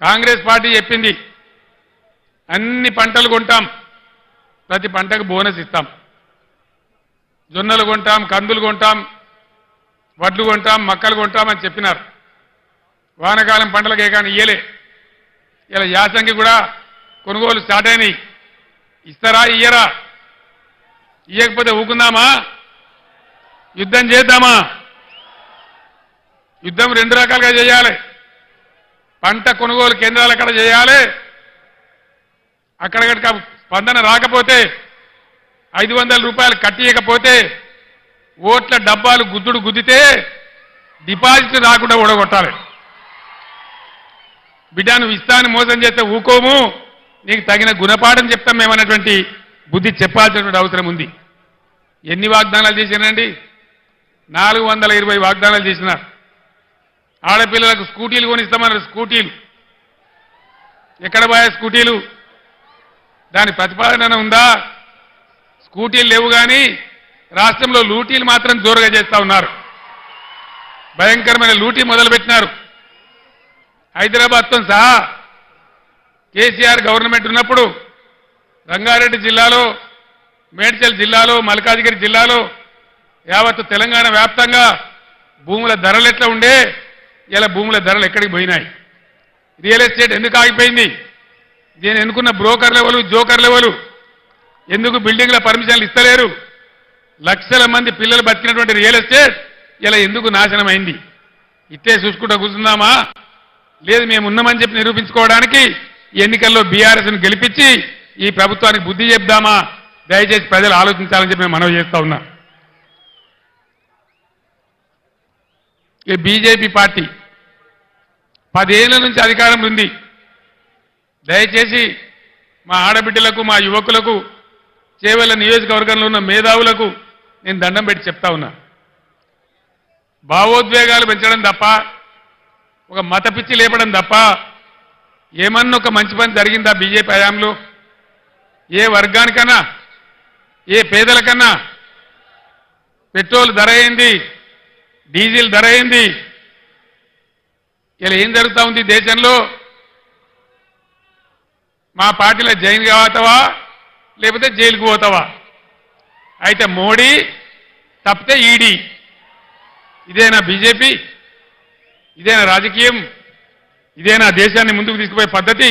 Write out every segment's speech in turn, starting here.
Congress party చెప్పింది అన్ని పంటలు కొంటాం, ప్రతి పంటకు బోనస్ ఇస్తాం, జొన్నలు కొంటాం, కందులు కొంటాం, వడ్లు కొంటాం, మక్కలు కొంటాం అని చెప్పినారు. వానకాలం పంటలకు ఏకాని ఇయ్యలే. ఇలా యాసంగి కూడా కొనుగోలు స్టార్ట్ అయినాయి. ఇస్తారా ఇయ్యరా? ఇయ్యకపోతే ఊకుందామా? యుద్ధం చేద్దామా? యుద్ధం రెండు రకాలుగా చేయాలి. పంట కొనుగోలు కేంద్రాలు అక్కడ చేయాలి. అక్కడక్కడ స్పందన రాకపోతే 500 రూపాయలు కట్టియకపోతే ఓట్ల డబ్బాలు గుద్దుడు గుద్దితే డిపాజిట్ రాకుండా ఓడగొట్టాలి. బిడ్డ నువ్వు ఇస్తాను మోసం చేస్తే ఊకోము, నీకు తగిన గుణపాఠం చెప్తాం మేమన్నటువంటి బుద్ధి చెప్పాల్సినటువంటి అవసరం ఉంది. ఎన్ని వాగ్దానాలు చేసినారండి? 420 వాగ్దానాలు చేసినారు. ఆడపిల్లలకు స్కూటీలు కొనిస్తామన్నారు. స్కూటీలు ఎక్కడ పోయా? స్కూటీలు దాని ప్రతిపాదన ఉందా? స్కూటీలు లేవు. కానీ రాష్ట్రంలో లూటీలు మాత్రం జోరుగా చేస్తా ఉన్నారు. భయంకరమైన లూటీ మొదలుపెట్టినారు. హైదరాబాద్తో సహా కేసీఆర్ గవర్నమెంట్ ఉన్నప్పుడు రంగారెడ్డి జిల్లాలో, మేడ్చల్ జిల్లాలో, మల్కాజిగిరి జిల్లాలో, యావత్తు తెలంగాణ వ్యాప్తంగా భూముల ధరలు ఎట్లా ఉండే, ఇలా భూముల ధరలు ఎక్కడికి పోయినాయి? రియల్ ఎస్టేట్ ఎందుకు ఆగిపోయింది? దీన్ని ఎన్నుకున్న బ్రోకర్ లెవెలు, జోకర్ లెవెలు ఎందుకు బిల్డింగ్ల పర్మిషన్లు ఇస్తలేరు? లక్షల మంది పిల్లలు బతికినటువంటి రియల్ ఎస్టేట్ ఇలా ఎందుకు నాశనం అయింది? ఇట్టే చూసుకుంటూ కూర్చుందామా? లేదు, మేము ఉన్నామని చెప్పి నిరూపించుకోవడానికి ఎన్నికల్లో బీఆర్ఎస్ను గెలిపించి ఈ ప్రభుత్వానికి బుద్ధి చెప్దామా? దయచేసి ప్రజలు ఆలోచించాలని చెప్పి మేము మనవి చేస్తా ఉన్నా. ఈ బీజేపీ పార్టీ 10 ఏళ్ల నుంచి అధికారంలో ఉంది. దయచేసి మా ఆడబిడ్డలకు, మా యువకులకు, చేవెళ్ల నియోజకవర్గంలో ఉన్న మేధావులకు నేను దండం పెట్టి చెప్తా ఉన్నా. భావోద్వేగాలు పెంచడం తప్ప, ఒక మత పిచ్చి లేపడం తప్ప ఏమన్నా ఒక మంచి పని జరిగిందా బీజేపీ హయాంలో? ఏ వర్గానికన్నా, ఏ పేదలకన్నా పెట్రోల్ ధర అయింది, డీజిల్ ధర అయింది. ఇలా ఏం జరుగుతూ ఉంది దేశంలో? మా పార్టీలో జైలు కావతావా లేకపోతే జైలుకు పోతావా? అయితే మోడీ తప్పితే ఈడీ. ఇదేనా బీజేపీ? ఇదేనా రాజకీయం? ఇదేనా దేశాన్ని ముందుకు తీసుకుపోయే పద్ధతి?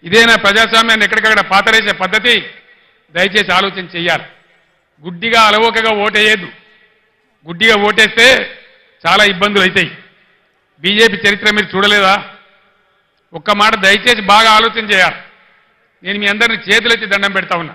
ఇదేనా ప్రజాస్వామ్యాన్ని ఎక్కడికక్కడ పాతరేసే పద్ధతి? దయచేసి ఆలోచన చెయ్యాలి. గుడ్డిగా అలవోకగా ఓటేయద్దు. గుడ్డిగా ఓటేస్తే చాలా ఇబ్బందులు అవుతాయి. బీజేపీ చరిత్ర మీరు చూడలేదా? ఒక్క మాట దయచేసి బాగా ఆలోచన చేయాలి. నేను మీ అందరినీ చేతులెత్తి దండం పెడతా ఉన్నా.